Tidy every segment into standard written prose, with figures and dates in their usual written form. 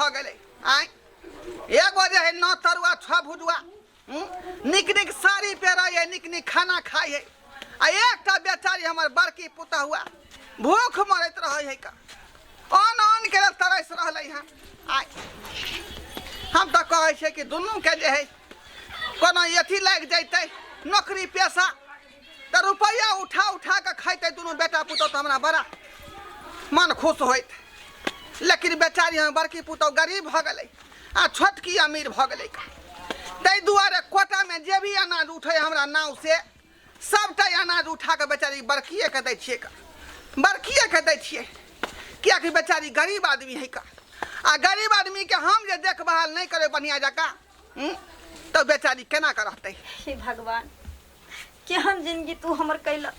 भ गेलै आय एगो जे है नौ तरुआ छ भुजुआ निक निक साड़ी पहिरै निक निक खाना खाइ है आ एकटा बेचारी हमर बड़की पुता हुआ भूख मरैत रहै है का अन के तरस रहलै हँ आय हम तऽ कहै छै कि दुनू के जे है कोनो अथी लागि जैतै नौकरी पेशा तऽ रुपैआ उठा उठा के खैतै दुनू बेटा पुतौ तऽ हमरा बड़ा मन खुश होइत लेकिन बेचारी हम बड़की पुतौ गरीब भऽ गेलै आ छोटकी अमीर भऽ गेलै ताहि दुआरे कोटामे जे भी अनाज उठै हमरा नाव से सबटा अनाज उठा के बेचारी बड़किए के दै छियै बड़किए के दै छियै कियाकि बेचारी गरीब आदमी है का आ गरीब आदमी के हम जे देखभाल नहीं करे बढ़िया जका तो बेचारी केना के रहतै। हे भगवान केहन जिंदगी तू हमर कैला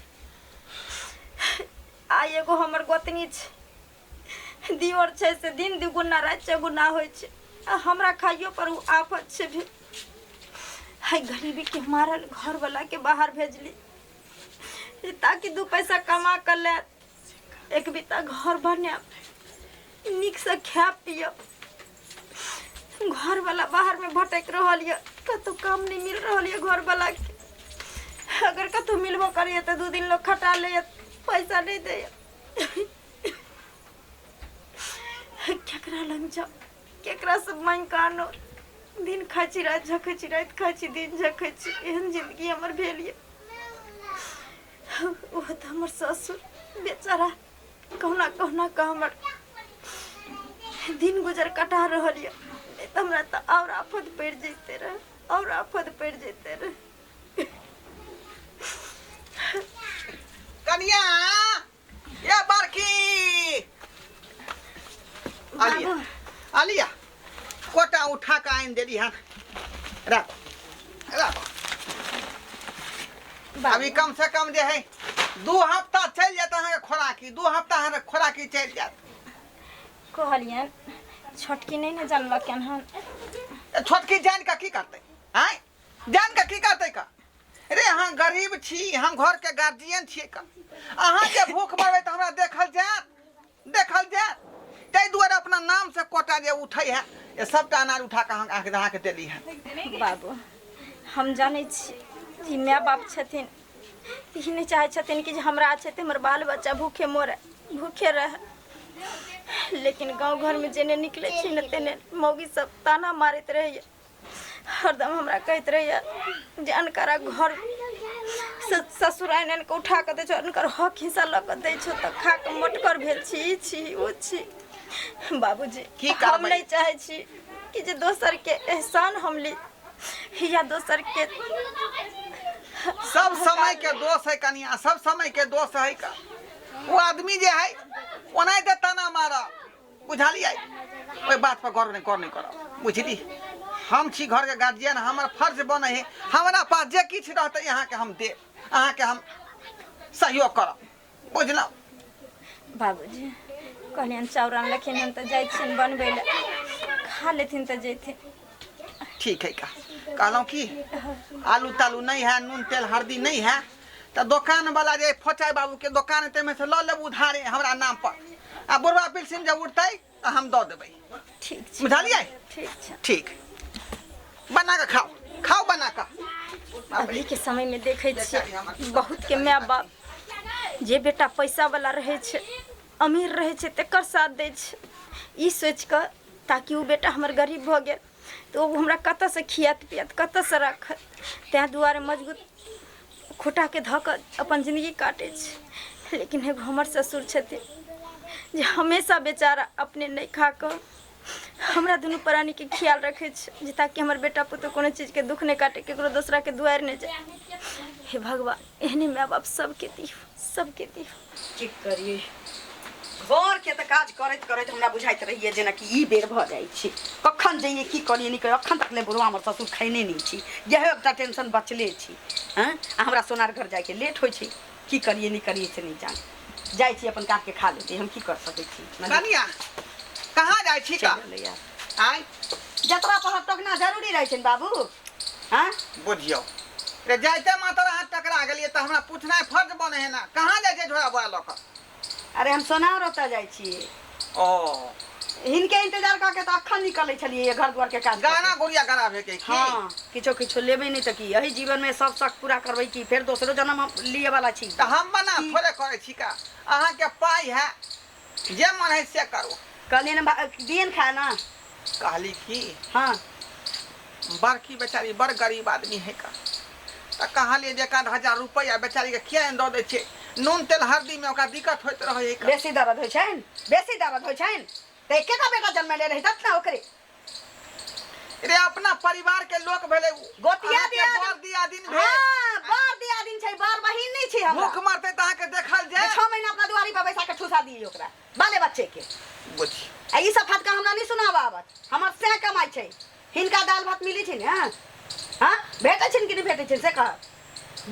आ एगो हमर गोतनी छै दियोर छै से दिन दुगुना रात चौगुना होइ छै आ हमरा खाइयो पर उ आफत छै भी हाय गरीबी के मारल घर वाला के बाहर भेजली ताकि दू पैसा कमा कर ले एक बिता घर बने निक से खा पियो घर वाला बाहर में भटक रहल ये कतो काम नहीं मिल रहल ये घर वाला के अगर कतो मिलबो करिए तो 2 दिन लोग खटा ले पैसा नहीं दे केकरा लंग जाओ केकरा से मांग कानो दिन खाची रात झखै छी रात खाची दिन झखै छी एहन जिंदगी हमर भेलिए ओ त हमर ससुर बेचारा कहना कहना का हमर दिन गुजर कटा रहल ये त हमरा त और आफत पड़ जैते रहे और आफत पड़ जैते रहे। कनिया या बड़की आलिया आलिया कोटा उठा के आइन देली हन रख रख अभी कम से कम जे है 2 हफ्ता चल जाता है खोराकी 2 हफ्ता है खोराकी चल जात कहलियन छोटकी नहीं न जानल केन हन छोटकी जान का की करते हैं जान का की करते का रे हाँ गरीब छी हम घर के गार्जियन छिए का अहाँ के भूख मरबे त हमरा देखल जात तै दुआरे अपना नाम से कोटा जे उठै है ये सबटा अनाज उठा के अहाँ के देली है। बाबू हम जाने छी कि माय बाप छथिन ई नहीं चाहे छथिन कि हमरा छै हमर बाल बच्चा भूखे मरे भूखे रहे लेकिन गांव घर में जेने निकले छी न तेने मौगी सब ताना मारत रहे हरदम हमरा कहत रहे जे अनकरा घर ससुराइन के उठा के दे छो अनकर हक हिस्सा ल के दे छो त खा के मोटकर भेल छी ओ छी बाबूजी हम नहीं चाहे छी कि जे दोसर के एहसान हम ली या दोसर के सब समय के दोष है कनिया सब समय के दोष है का वो आदमी जे है ओनाई दे ताना मारा बुझालिए ओई बात पर गौर नहीं करो बुझली हम छी घर के गार्जियन हमर फर्ज बने है हमरा पास जे किछ रहते यहाँ के हम दे अहाँ के हम सहयोग करब बुझलौ बाबूजी कहलियन चाउरन लखिन हम त जाय छिन बनबै ले खा लेथिन त जैथिन ठीक है का कहलौं कि आलू तालू नहीं है नून तेल हल्दी नहीं है तो दुकान वाला जे फोचाई बाबू के दुकान ते में से ल लेब उधारे हमरा नाम पर आ बुढ़वा पिलसिन जब उठतै तो हम दो देबै ठीक छै बुझलिए ठीक बना के खाओ बना के अभी के समय में देखे छी बहुत के माय बाप जे बेटा पैसा वाला रहे छै अमीर रहे छै तेकर साथ दै छै ई सोच के ताकि वो बेटा हमर गरीब भ गेल तो हमरा कत से खियात पियात कत से रखत तै दुआरे मजबूत खुटा के धक अपन जिंदगी काटे छै लेकिन एगो हमर ससुर छथिन जे हमेशा बेचारा अपने नहीं खा कर हमरा दुनू प्राणी के ख्याल रखे छै ताकि हमर बेटा पुतो कोनो चीज के दुख नहीं काटे केकरो दूसरा के दुआर नहीं जाए। हे भगवान एहने माय बाप सबके दियो ठीक करिए घर के त काज करैत करैत हमरा बुझाइत रहिए जेना कि ई बेर भ जाइ छी कखन जइए की करिए नहीं करिए अखन तक ले बुढ़वा हमर ससुर खैने नहीं छी यही एकटा टेंशन बचले छी हैं हमरा सोनार घर जाए के लेट होय छै की करिए नहीं करिए से नहीं जान जाय छी अपन काट के खा लेते हम की कर सकै छी कनिया कहाँ जाय छी का आय जतरा पर टकना जरूरी रहै छै बाबू हैं बुझियो रे जायते मात्र हाथ टकरा गेलिए त हमरा पूछनाइ फर्ज बने है ना कहाँ जाय छै झोरा बोरा लक अरे हम सोनार ओतऽ जाइ छी ओ हिनके इंतजार करके तो अखन निकले छलिए घर द्वार के काज गाना गुड़िया गराबे के की हाँ किछो किछो लेबे नहीं तो की यही जीवन में सब शक पूरा करबै की फिर दोसरो जन्म हम लिए वाला छी तो हम बना थोड़े करे छी का अहाँ के पाई है जे मन है से करो कहलिए ना दिए खाए ना कहली की हाँ बड़की बेचारी बड़ गरीब आदमी है का तो कहलिए जे 1000 रुपया बेचारी के किया दे दे छे नून तेल हल्दी में ओकरा दिक्कत होइत रहे है का बेसी दर्द होइ छैन तो एकेटा बेटा जन्म ले रही तत ना ओकरे रे अपना परिवार के लोग भेले गोतिया दिया बर दिया दिन भेल हां बर दिया दिन छै बर बहिन नहीं छै हमरा भूख मरते त के देखल जाय 6 महीना अपना दुआरी पर बैसा के ठुसा दिए ओकरा बाले बच्चे के बुझी आ ई सब फटका हमरा नहीं सुनावा आवत हमर से कमाई छै हिनका दाल भात मिली छै ने हां भेटै छै कि नहीं भेटै छै से कह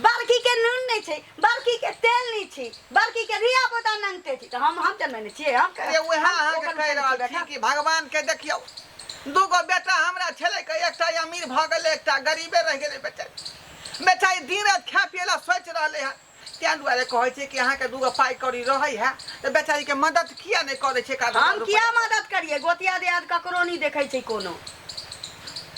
बड़की के नून नहीं छै बड़की के तेल नहीं छै बड़की के रिया पोता नंगते छै त हम जन्मने छियै हम अरे वह अहाँ के कह रहल छी कि भगवान के देखियो दूगो बेटा हमरा छले के एकटा अमीर भ गेले एकटा गरीबे रह गेले बेचारी दिन रात खा पियला सोच रहले है त्या दुआरे कहै छै कि अहाँ के दूगो पाई कौड़ी रहै है त बेचारी के मदद किया नहीं करे छै का हम किया मदद करिए गोतिया दियाद ककरो नहीं देखै छै कोनो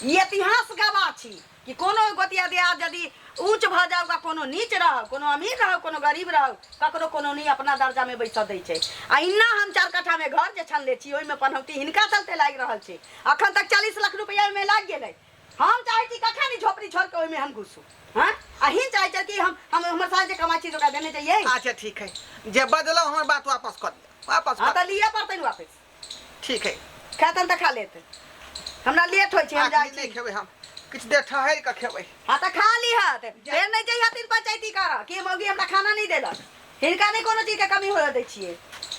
ई इतिहास गवाह छी कि कोनो गोतिया दियाद यदि ऊंच भ जाओ का कोनो नीच रहो कोनो अमीर रहो कोनो गरीब रहो ककरो कोनो नहीं अपना दर्जा में बैठ दै छै आ इन्ना हम 4 कट्ठा में घर जे छन ले छी ओइ में पनौती हिनका चलते लाग रहल छै अखन तक 40 लाख रुपया में लाग गेलै हम चाहै छी कखन नहीं झोपड़ी छोड़ के ओइ में हम घुसू हां आ हिन चाहै छै कि हम हमर साथ जे कमाई छी तो का देने चाहिए अच्छा ठीक है जे बदलो हमर बात वापस कर दिया वापस हां कर त लिए पड़तै वापस ठीक है खातन त खा लेते हमरा लेट होय छै हम जाय नहीं छी खेबै हम किछ देर ठहर के खेबै हाँ तो खा ली हाथ फिर नहीं चाहिए तीन पंचायती करा कि मौगी हमरा खाना नहीं देलक हिनका नहीं कोनो चीज के कमी हो दै छियै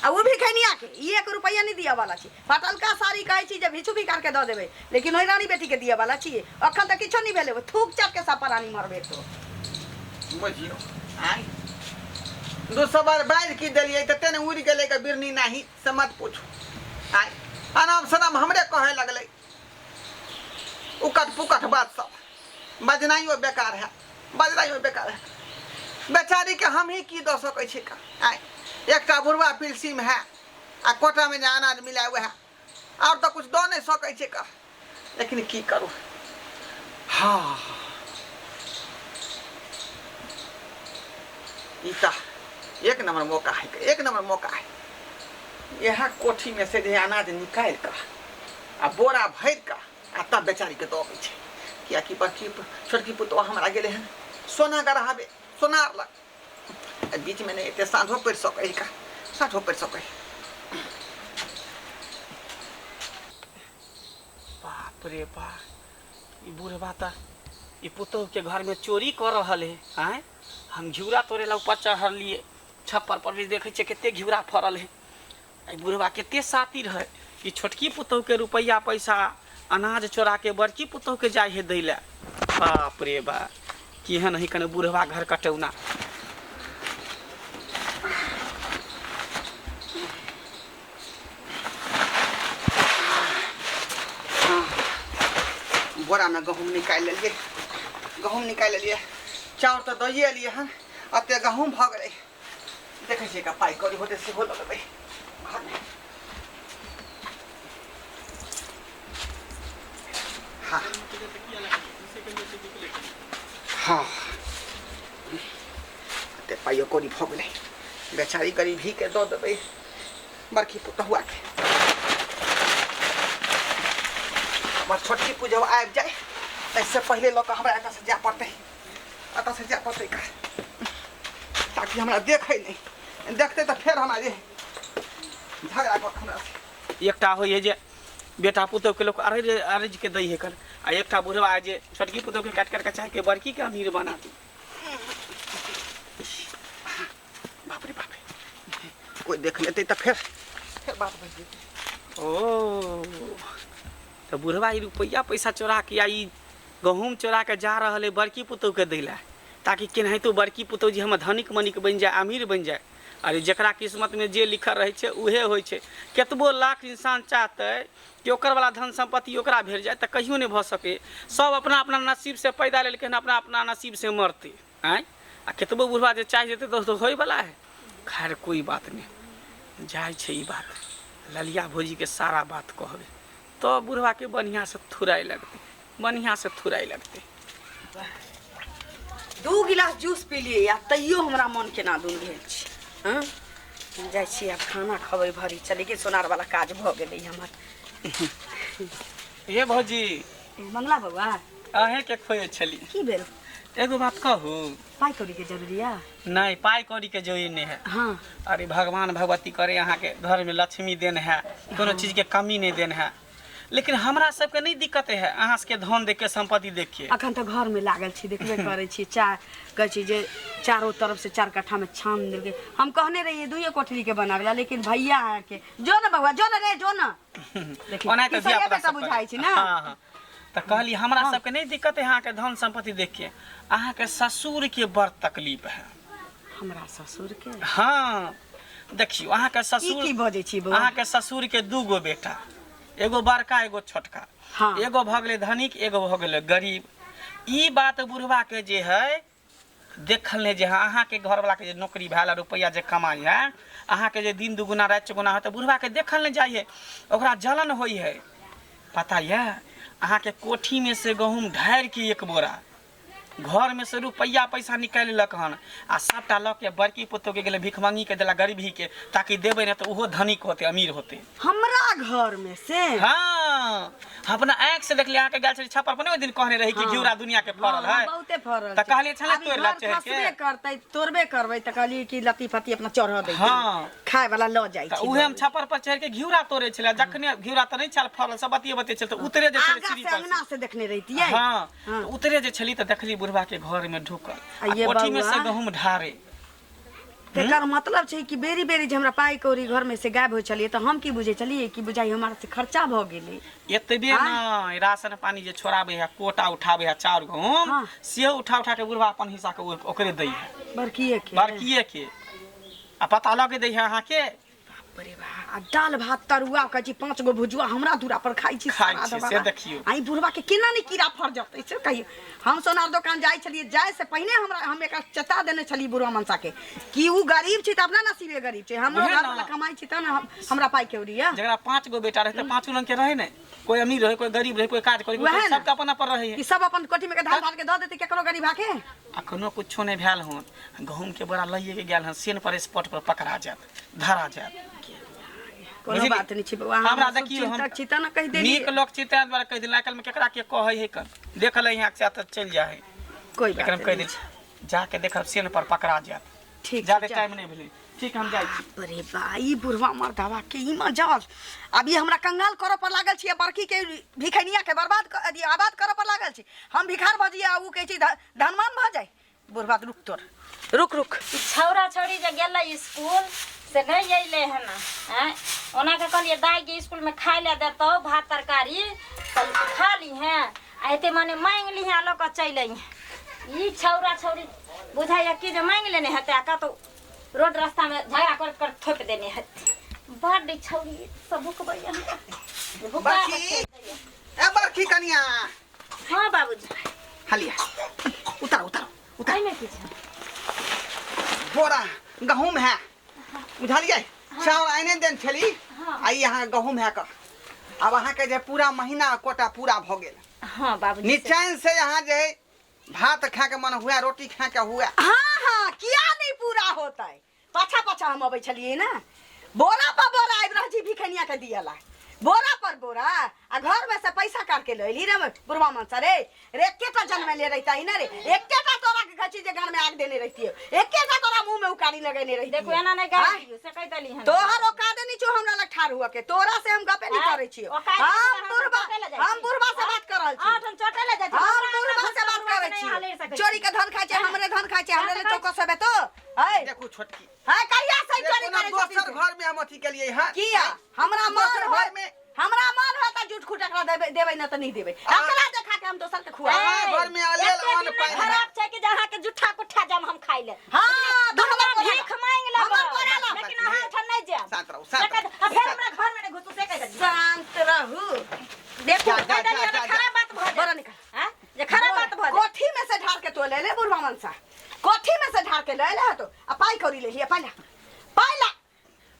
आ वो भी खैनिया के 1 रुपया नहीं दिया वाला छी पटलका साड़ी कहै छी जे भिचू भी करके द देबै लेकिन ओइ रानी बेटी के दिया वाला छी अखन तक किछो नहीं भेले थूक चाट के सब रानी मरबे तो बुझियो आई दो सवार बांध की देलिए त तेने उड़ गेले के बिरनी नाही से मत पूछो आई अनाम सनाम हमरे कहे लगले उकट पुकट बात सब बजनाइयो बेकार है बजनाइयो बेकार है बेचारी के हम ही की दो सकै छी का आई एकटा बुढ़वा पिलसी में है आ कोटा में अनाज मिला हुआ है और तो कुछ दो नहीं सकै छी का लेकिन की करूं हाँ इता एक नंबर मौका है एक नंबर मौका है यह कोठी में से जे अनाज निकाल कर आ बोरा भर का आ तब बेचारी के दौड़े छै किया कि बड़की छोटकी पुतवा हमरा गेले हैं सोना गराबे सोनार लग बीच में नहीं एते साँझो पड़ सकै का साँझो पड़ सकै बाप रे बाप ई बूढ़वा त ई पुतोह के घर में चोरी कर रहल है आय हम घिउरा तोड़े ला ऊपर चढ़लिए छप्पर पर भी देखे छे केते घिउरा फरल है आई बूढ़वा केते सातिर है ई छोटकी पुतोह के रुपया पैसा अनाज चोरा के बड़की पुतोह के जाय है दै ला बाप रे बा केहन है कने बूढ़वा घर कटौना बोरा में गहूम निकाल लिए गहूम निकाल लिए चाउर तो दइए लिए हन अते गहूम भ गेलै देखे छियै का पाई करी होते से हो लगबै हाँ हाँ ते पाइयो करी भ गेलै बेचारी गरीब ही के दऽ देबै बड़की पुतहुआ के हमार छोटकी पूजा आबि जाए इससे पहले लोग हमरा एतऽ से जाए पड़तै एतऽ से जाए पड़तै का ताकि हमरा देखे नहीं देखते तो फिर हमरा जे झगड़ा कर हमरा से एकटा होइए जे बेटा पुतहु के लोग अरज के दै है कर आ एकटा बुढ़वा जे छोटकी पुतहु के काट के चाहे के बड़की के अमीर बना दी बाप रे बाप कोई देख लेते तो फिर बात बन जेतै ओ तो बुढ़वा ई रुपया पैसा चोरा के या ई गहूम चोरा के जा रहा है बड़की पुतहु के दै ला ताकि केनाहितो बड़की पुतहु जी हम धनिक मनिक बन जाए अमीर बन जाए अरे जकरा किस्मत में जे लिखल रहे छै उहे होइ छै केतबो लाख इंसान चाहते कि ओकर वाला धन संपत्ति ओकरा भेट जाए तो कहियो नहीं भ सके सब अपना अपना नसीब से पैदा लेकिन अपना अपना नसीब से मरते आँ आ केतबो बुढ़वा जे चाह जेते तो होय वाला है खैर कोई बात नहीं जाए छै ई बात ललिया भौजी के सारा बात कहबे तो बुढ़वा के बढ़िया से थुराई लगते। 2 गिलास जूस पी लिए या तैयो हमरा मन केना दुन भेल छी। हाँ जाइ छी आब खाना खबै भरी चले के सोनार वाला काज भ गेलै हमर। हे भौजी मंगला बउआ अहे के खोए छली की भेल? एगो बात कहू। पाई कौड़ी के जरूरी है? नहीं पाई कौड़ी के जरूरी नहीं है। हाँ अरे भगवान भगवती करे अहाँ के घर में लक्ष्मी देन है, कोनो चीज के कमी नहीं देन है, लेकिन हमरा सबके नहीं दिक्कत है। अहाँ सबके धन देख के संपत्ति देख के अखन तो घर में लागल छी, देखबे करे छी। कहे छी जे चारों तरफ से 4 कट्ठा में छान देलके। हम कहने रहिए 2 कोठरी के बनागला, लेकिन भैया के जो न बउआ जो न रे जो न ओना तो दिया बेटा बुझाई छी ना। हां तो कहली हमरा सबके नहीं दिक्कत है अहाँ के धन संपत्ति देख के। अहाँ के ससुर के बड़ तकलीफ है। हमरा ससुर के? हाँ देखियो अहाँ के ससुर की बजे छी बउआ? अहाँ के ससुर के 2 गो बेटा, एगो बड़का एगो छोटका। हाँ। एगो भ गेलै धनिक, एगो भ गेलै गरीब। ई बात बुढ़वा के जे है देखल नहीं जे अहाँ के घर वाला के जे नौकरी भेल रुपया जे कमाई है, अहाँ के जे दिन दुगुना रात चौगुना है तो बुढ़वा के देखल नहीं जाइए, ओकरा जलन होई है। पता है अहाँ के कोठी में से गहूम ढार के 1 बोरा, घर में से रुपया पैसा निकाल लक हन आ सबटा लऽ के बड़की पुतोह के गेले भिखमंगी के देला गरीबी के, ताकि देबे न तो उहो धनिक होते अमीर होते। हमरा घर में से? हाँ अपना आँख से देख लिया। अहाँ के गाल छली छप्पर पर ओइ दिन कहने रही कि घिउरा दुनिया के फरल है। बहुते फरल त कहलिए छले तोड़ ला चढ़ के करतै तोड़बे करबै त कहलिए कि लती फती अपना चढ़ दे। हाँ खाए वाला ल जाइ त छी। उहे हम छप्पर पर चढ़ के घिउरा तोड़े छले। जखने घिउरा त नहीं छल फरल, सब बतिए छल, त उतरे जे छले सीढ़ी पर अंगना से देखने रहितियै। हाँ उतरे जे छली त देखली बुढ़वा के घर में ढुकल ये कोठी में बउआ। से गहूम ढारे। तेकर मतलब छै कि बेरी बेरी जे हमरा पाई कौड़ी घर में से गायब हो चलिए तो हम की बुझे चलिए कि बुझाई हमारा से खर्चा भ गेलै। एतबे न राशन पानी जे छोड़ाबे है, कोटा उठाबे है, चाउर गहूम हाँ। से उठा के बुढ़वा अपन हिस्सा के ओकरे दै है, बड़किए के आ पता लगे दै है अहाँ के। अरे वाह, दाल भात तरुआ कहै छी 5 गो भुजुआ हमरा दूरा पर खाई छी। से देखियो आई बुढ़वा के केना नहीं कीड़ा फर जतै से कहियो। हम सोनार दुकान जाय छलिए, जाय से पहले हम एक चेता देने छली बुढ़वा मनसा के कि उ गरीब छी त अपना नसीबे गरीब छी, हमरो घर वाला कमाई छी त न हमरा पाई के उड़िया। जकरा 5 गो बेटा रहते 5 रंग के रहे ने, कोई अमीर रहे, कोई गरीब रहे, कोई काज करे, कोई सबके अपन अपन रहे है। ई सब अपन कोठी में के धान धान के द देते केकरो गरीब आके। अखनो कुछो नहीं भेल होन, गहूम के बोरा लइए के गेल हन, सेन पर स्पॉट पर पकड़ा जात, धरा जात। कोनो बात नहीं छी बउआ, हमरा देखियो हम चिता न कह देली। नीक लोग चिता द्वारा कह दिला, कल में केकरा के कहै है कर देख ले यहां से त चल जाए। कोई बात एकरम कह दे जाके देखब सेन पर पकड़ा जात। ठीक ज्यादा टाइम नहीं भेले, ठीक हम जाई छी। अरे भाई बुढ़वा मर्दावा के ई मजाल अभी हमरा कंगाल करे पर लागल छी, बड़की के भिखनिया के बर्बाद आबाद करे पर लागल छी। हम भिखार भजिया उ कहै छी धनवान भ जाय। बुढ़वा रुक तोर रुक छौरा छौरी जे गेलै स्कूल से नहीं अइले है ना हैं, ओना के कहलिए दाई के स्कूल में खाए ले देतो भात तरकारी तो खा ली हैं, आते माने मांग ली हैं लोग चल आई। ई छौरा छौरी बुझाइया कि जे मांग लेने हते का तो रोड रास्ता में झगड़ा कर थोप देने हते। बड़ छौरी सब को भैया बड़की कनिया। हां बाबूजी हलिया उतार में की छै बोरा गहूम है, बुझलिए। चाउर आने देन छली आ यहाँ गहूम है कर। अब अहाँ के जे पूरा महीना कोटा पूरा भ गेल। हां बाबूजी निचैन से यहाँ जे भात खा के मन हुआ, रोटी खा के हुआ। हाँ किया नहीं पूरा होता है। पाछा हम अबै छलिए ना, बोरा पर बोरा आबि रह छी भिखनिया के दियाला, बोरा पर बोरा आ घर में से पैसा काट के लैली रे बुढ़वा मनसा रे। एकेटा जन्म ले रहता ही ना रे, एकेटा तोरा के गची जे घर में आग देने रहती है, एकेटा तोरा मुंह में उकारी लगेने रहती। देखो एना नहीं गाल दियो से कह देली हन। तोहर औकात नहीं छो हमरा लग ठाड़ हुआ के, तोरा से हम गपे नहीं करे छियो। हम बुढ़वा से बात कर रहल छी। आठन चटे ले जाय छी। हम बुढ़वा से बात करे छी। चोरी के धन खाय छै, हमरे धन खाय छै, हमरे ले चौको से बेतो है। देखो छोटकी है कहिया से चोरी करे छी? दोसर घर में हम अथी के लिए है किया हमरा मन घर में हमरा मन है त झूठ खुटकरा देबै न त नहीं देबै। अकला देखा के हम दोसर के खुआ घर में आलेल अन पाइन खराब छै कि जहां के जुठा कुठा जम हम खाइ ले। हां दुनिया भीख मांग ले, लेकिन अहां ठन नहीं जाम। शांत रहू, शांत रहू। फिर हमरा घर में नहीं घुसू से कह दे। शांत रहू। देखो खराब बात भ बड़ा जाए निकल हैं, जे खराब बात भ जाए। कोठी में से ढार के तो ले ले बुढ़वा मनसा, कोठी में से ढार के ले ले तो आ पाई कौड़ी ले लिया। पहला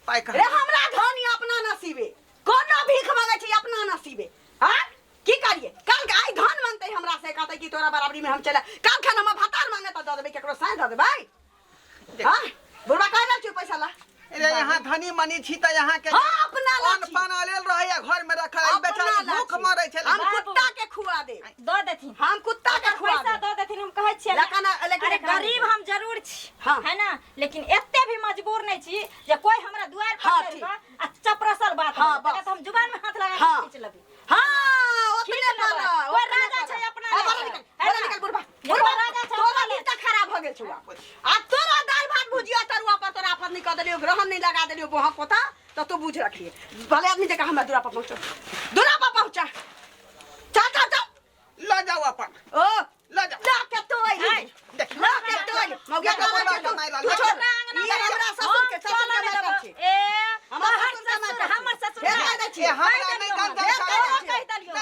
पाई रे हमरा धनी अपना नसीबे कोनो भीख मांगे छी अपना नसीबे। हां की करिए कल के आई धन मांगते हमरा से कहते कि तोरा बराबरी में हम चला कल खान हम भातार मांगे त द देबे केकरो साथ द देबे। हां बुढ़वा कहना छी पैसा ला रे यहाँ धनी मनी छी त यहाँ के हां अपना ला अन्न पाना लेल रहैया घर में रखल है बेचारी भूख मरै छै। हम कुत्ता के खुआ दे दो देथिन हम कुत्ता के खुआ पैसा दे दो देथिन हम कहै छियै लेकिन अरे गरीब हम जरूर छी हाँ। है ना लेकिन एते भी मजबूर नहीं छी जे कोई हमरा द्वार हाँ, पर ठीक। आ चपरसल बात हाँ, बोले, बस। तो हम जुबान में हाथ लगा हाँ। के खींच लेबी। हां ओतने खींच पर लेबै। कोई राजा छै अपना बड़ा निकल बुढ़वा बुढ़वा राजा छै तोरा नींद खराब हो गेल छुआ आ तोरा दाल भात भुजिया तरुआ पर तोरा अपन निकल देलियो ग्रहण नहीं लगा देलियो बोहा पोता तो तू बुझ रखिए भले आदमी जका हमरा दूरा पर पहुंचो दूरा पर पहुंचा चल चल चल ल जाओ अपन ओ ल जाओ ला के तो आई देख ला के तो आई मौका का बात तू छोड़ ये हमरा ससुर के ससुर के लगा छी ए हमर ससुर के हमर दे ससुर छी हमरा नहीं जानता कह दलियो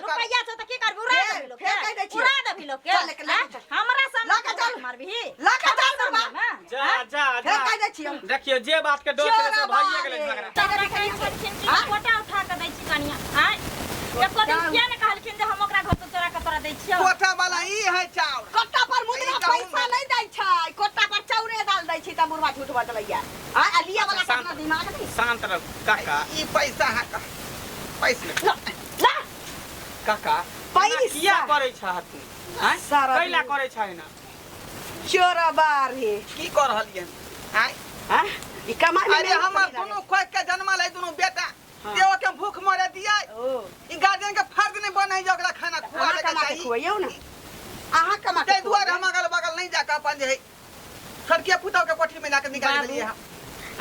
रुपया छ त की करबू उड़ा देबी लोग फेर कह दै छी उड़ा देबी लोग के चल लेके ला के चल हमरा ला के सामने चल। मारबी ला के चल बुढ़वा जा जा फेर कह जा दे छी हम देखियो जे बात के डर से भइए गेलै झगड़ा। कोटा उठा के दै छी कनिया आय एको दिन किया ने कहलखिन जे हम ओकरा घर से चोरा के तोरा दै छियो कोठा वाला ई है चाउर कोट्टा पर मुद्रा पैसा नहीं दै छै कोट्टा पर चाउरे डाल दै छी त बुढ़वा झूठ बजलैया आ अलिया वाला के अपना दिमाग नहीं शांत रह काका ई पैसा है का पैसा ला ला काका पैसा। किया करे छ तू हैं सारा कैला दिन। करे छ ना चोरबार है की कर रहलिए आय हां ई कमाई में अरे हमर दोनों खोज के जन्मल है दोनों बेटा हाँ। देव के भूख मरे दिया ओ ई गार्जियन के फर्ज नहीं बनै जे ओकरा खाना अहाँ खुआवे के कमा के चाहिए खुआइयो ना अहाँ कमा के ते दुआरे हम अगल बगल नहीं जाके अपन जे है छड़के पुतौ के कोठी में जाके निकाल बाबू। देलिए हम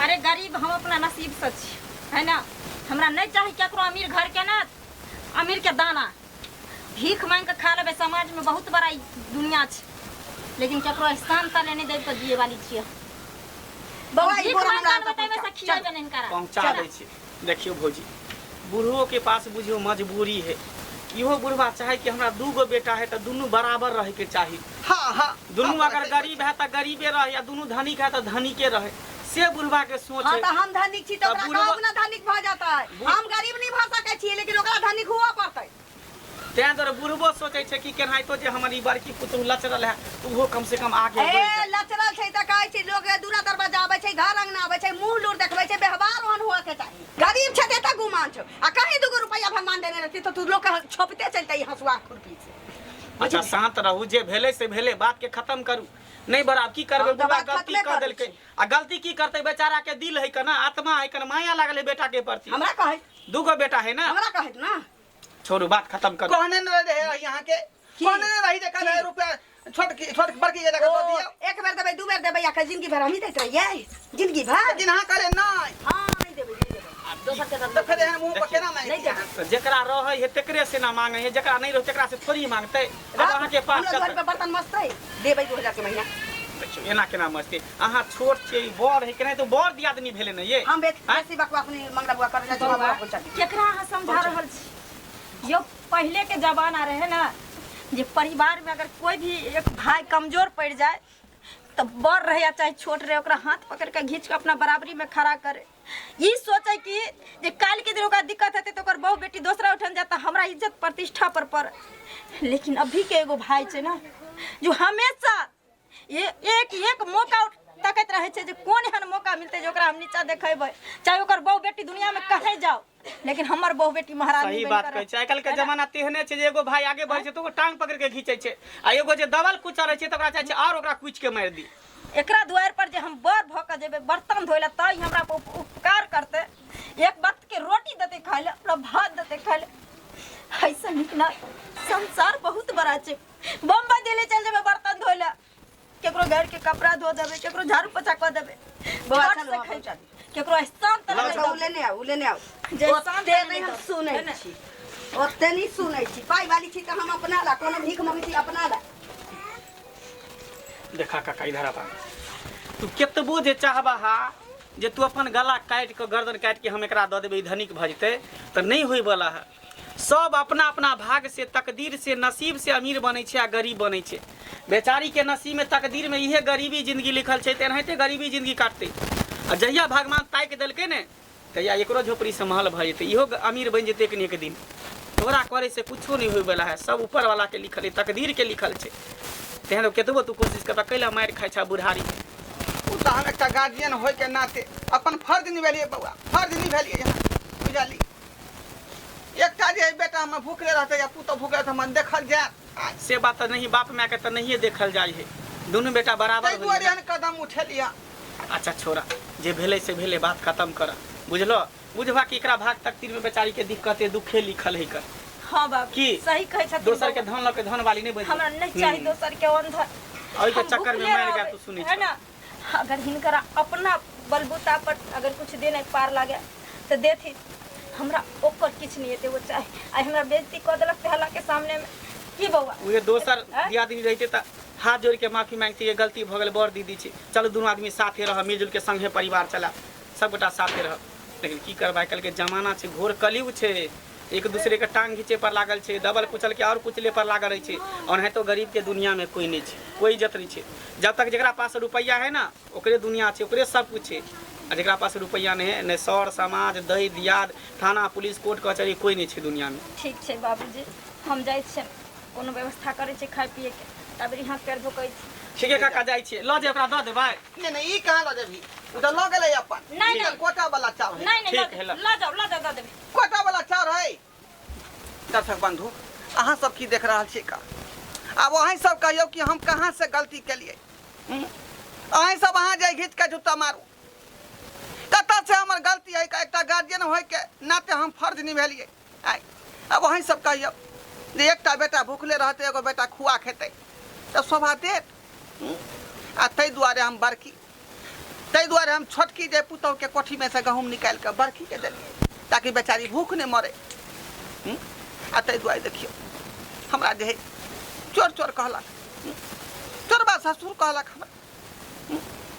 अरे गरीब हम अपना नसीब से छी है ना हमरा नहीं चाही केकरो अमीर घर के ना अमीर के दाना भीख मांग के खा लेबे समाज में बहुत बड़ा ई दुनिया छै लेकिन केकरो एहसान तले नहीं दे तो जिए वाली छियै बाबा ई भीख बोरा मांग हमरा के बताइबे से खियाबे नहीं करा पहुंचा दै छी। देखियो भौजी बूढ़ो के पास बुझियो मजबूरी है इहो बुढ़वा चाहे कि हमरा दूगो बेटा है तो दोनों बराबर रहे के चाहिए। हां हां दोनों अगर गरीब है तो गरीबे रहे या दोनों धनिक है तो धनिके रहे से बुढ़वा के सोच हां है। त हम धनिक छी त तब ओकरा बुढ़वा- कहब ना धनिक भ जाता है हम गरीब नहीं भ सकै छी लेकिन ओकरा धनिक हुआ पड़तै तें द्वारा बुढ़बो सोचे छै कि केनाहितो जे हमर ई बड़की पुतहु लचरल है उहो कम से कम आगे बढ़ ए जाए। लचरल छै त कहै छी लोग दूरा दरवाजा आबै छै घर अंगना आबै छै मुंह लूर देखबै छै व्यवहार ओहन हुआ के चाहिए गरीब छै त गुमान छौ आ कहीं 2 रुपया भगवान देने रहती तो तू लोग के छोपते चलते हंसुआ खुरपी से अच्छा शांत रहू जे भेले से भेले बात के खत्म करू नहीं बराबर की करबे हम तो बुढ़वा बात गलती खत्मे कर करै देलकै छी। आ गलती की करते बेचारा के दिल है कना आत्मा है कना माया लागले बेटा के प्रति हमरा कहै दूगो बेटा है ना हमरा कहै ना छोड़ू बात खत्म करू। कहने न रहे यहाँ के कहने न रही जे कल रुपया छोट बड़की ये जगह दे दियो एक बेर देबै 2 बेर देबै या के जिंदगी भर हम ही दैत रहिए जिंदगी भर लेकिन हां करे नहीं हां नहीं देबै नहीं देबै दोसर के तो फिर यहाँ मुंह पर केना नहीं नहीं देबै तो जेकरा रहे है तेकरे से ना मांगे है जेकरा नहीं रहे तेकरा से थोड़ी मांगते अब अहाँ के पास हम लोग घर पे बर्तन मस्तै देबै 2000 के महीना देखियो एना केना मस्ती अहाँ छोट छियै ई बड़ है कि नहीं तो बड़ दियादनी भेले न ये हम बेसी बकवास नहीं मंगला बुआ कर जा बाबा, पहुंचा दी केकरा अहाँ समझा रहल छी यो पहले के जमाना रहे ना जे परिवार में अगर कोई भी एक भाई कमजोर पड़ जाए तो बड़ रहे या चाहे छोट रहे ओकरा हाथ पकड़ के घींच के अपना बराबरी में खड़ा करे ई सोचे कि जे काल के दिन ओकरा दिक्कत हेते तो ओकर बहू बेटी दूसरा उठन जाता हमरा इज्जत प्रतिष्ठा पर पड़ लेकिन अभी के एगो भाई छै ना जो हमेशा ये एक मौका तकत रहे छै जे कोन एहन मौका मिलते जे ओकरा हम नीचा देखेबै चाहे ओकर बहू बेटी दुनिया में कहीं जाओ लेकिन हमर बहू बेटी महारानी सही बन बात कर कहै छै आइ काल्हि के जमाना तेहने छै जे एगो भाई आगे बढ़ै छै तो ओकर टांग पकड़ के घींचै छै आ एगो जे दबल कुचल रहै छै तो ओकरा चाहे छै और ओकरा कुच के मारि दी। एकरा द्वार पर जे हम बर भ के जेबे बर्तन धोइला तई हमरा पर उपकार करते एक वक्त के रोटी देते खाइ ले अपना भात देते खाइ ले ऐसा निकला संसार बहुत बड़ा छै बम्बई दिल्ली चल जेबे बर्तन धोइला केकरो घर के कपड़ा धो देबे केकरो झाड़ू पोछा क देबे बाबा झट चल से वहाँ खाइ पहुंचा दी केकरो एहसान त नहीं उ लेने आओ जे ओते शांत नहीं नहीं हम दो। सुनै है ना? छी ओते नहीं सुनै छी पाई वाली छी त हम अपना ला कोनो भीख मांगै छी अपना ला देखा काका इधर आ तू केतबो जे चाहबा हा जे तू अपन गला काट के गर्दन काट के हम एकरा दऽ देबै धनिक भऽ जेतै तऽ नहीं होय वाला है। सब अपना अपना भाग से तकदीर से नसीब से अमीर बनै छै आ गरीब बनै छै। बेचारी के नसीब में तकदीर में इहे गरीबी जिंदगी लिखल छै तेनाहिते गरीबी जिंदगी काटतै। आ जहिया भगवान ताकि देलकै ने तहिया एकरो झोपड़ी से महल भऽ जेतै, इहो अमीर बनि जेतै एक दिन। तोरा करे से कुछो नहीं होय वाला है, सब ऊपर वाला के लिखल है, तकदीर के लिखल छै। तेहन केतबो तू कोशिश करबा कैला मारि खाइ छा बुढ़ारी। उ तऽ हम एकटा गार्जियन होय के नाते अपन फर्ज निभेलिए बउआ, फर्ज निभेलिए यहाँ बुझली। एकटा जे बेटा हम भूखले रहते या पुतो भूखले रहते हम देखल जाए से बात तो नहीं, बाप माय के तो नहीं देखल जाइ है, दुनू बेटा बराबर तै होइ दुआरे है। एहन कदम उठेलिया। अच्छा छोरा, जे भेलै से भेलै, बात खत्म कर, बुझलो। बुझबा कि एकरा भाग तकदीर में बेचारी के दिक्कत है, दुखे लिखल है कर। हाँ बाबू की? सही कहै छथिन। दोसर के धन लऽ के धन वाली नहीं बन। हमरा नहीं चाहिए दोसर के अंधर। ओहि के हम चक्कर में भूखले मर गया रहबै, तू सुनी है ना। अगर हिनकरा अपना बलबूता पर अगर कुछ दे नहीं पार लागे तो देथी, हमरा ओकर किछ नहीं हेतै। वो चाहे आई हमरा बेइज्जती कऽ देलक पहला के सामने में की बउआ। उहे दोसर हैं? दियादनी रहते त हाथ जोड़ के माफी मांगती है, गलती भ गेल, बड़ दीदी छी, चलो दुनू आदमी साथे रह, मिलजुल के संगे परिवार चला, सब गोटा साथे रह। लेकिन की करबा, कल के जमाना छै, घोर कलयुग छै, एक दूसरे के टांग घींचे पर लागल छै, दबल कुचल के और कुचले पर लागल रहे छै। और तो गरीब के दुनिया में कोई नहीं छै, कोई इज्जत नहीं छै। जब तक जेकरा पास रुपया है ना, ओकरे दुनिया छै, ओकरे सब कुछ छै। आ जेकरा पास रुपया नहीं है, ने सर समाज दही दियाद थाना पुलिस कोर्ट कचहरी कोई नहीं छै दुनिया में। ठीक छै बाबूजी, हम जाइ छियै, कोनो व्यवस्था करै छै खाय पिए के, तब यहाँ पैर धोकै छी। ठीक है काका, जाइ छियै, ल जे ओकरा दऽ देबै। नहीं नहीं ई कहाँ लऽ जेबही, उ तऽ लऽ गेलै अपन। नहीं, ई तऽ नहीं। कोटा वाला चाउर है, नहीं नहीं ठीक है, ला जाओ दऽ देबै। कोटा वाला चाउर है। दर्शक बंधु, अहाँ सब की देख रहल छी का? आब अहीं सब कहियो कि हम कहाँ से गलती केलिए। अहीं सब अहाँ जे घीच के जूता मारू, कतऽ से हमर गलती है? एकटा गार्जियन होय के नाते हम फर्ज निभेलिए। आइ अब अहीं सब कहियो जे एकटा बेटा भूखले रहते, एगो बेटा खुआ खेते तऽ शोभा देत। आ ताहि दुआरे हम बड़की, ताहि दुआरे हम छोटकी जे पुतहु के कोठी में से गहूँम निकाल के बड़की के देलिए, ताकि बेचारी भूख नहीं मरे। आ ताहि दुआरे देखियो हमरा जे है चोर चोर कहलक, चोरबा ससुर कहलक हमरा।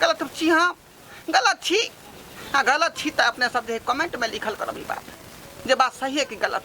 गलत छी हम, गलत छी। हाँ गलत छी तो अपने सब जे कमेंट में लिखल करब ई बात, जे बात सही है कि गलत